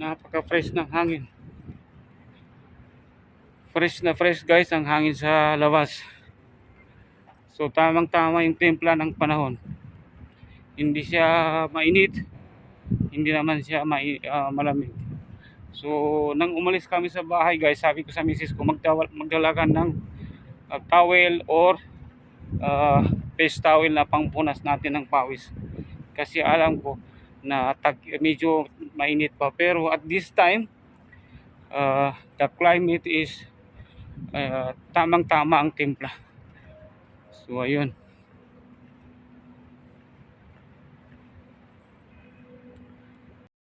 Napaka fresh ng hangin. Fresh na fresh guys ang hangin sa labas. So tamang tama yung timpla ng panahon. Hindi siya mainit, hindi naman siya malamig. So nang umalis kami sa bahay guys, sabi ko sa misis ko magdala ng towel or face towel na pangpunas natin ng pawis. Kasi alam ko na medyo mainit pa, pero at this time the climate is tamang tama ang timpla. So ayun.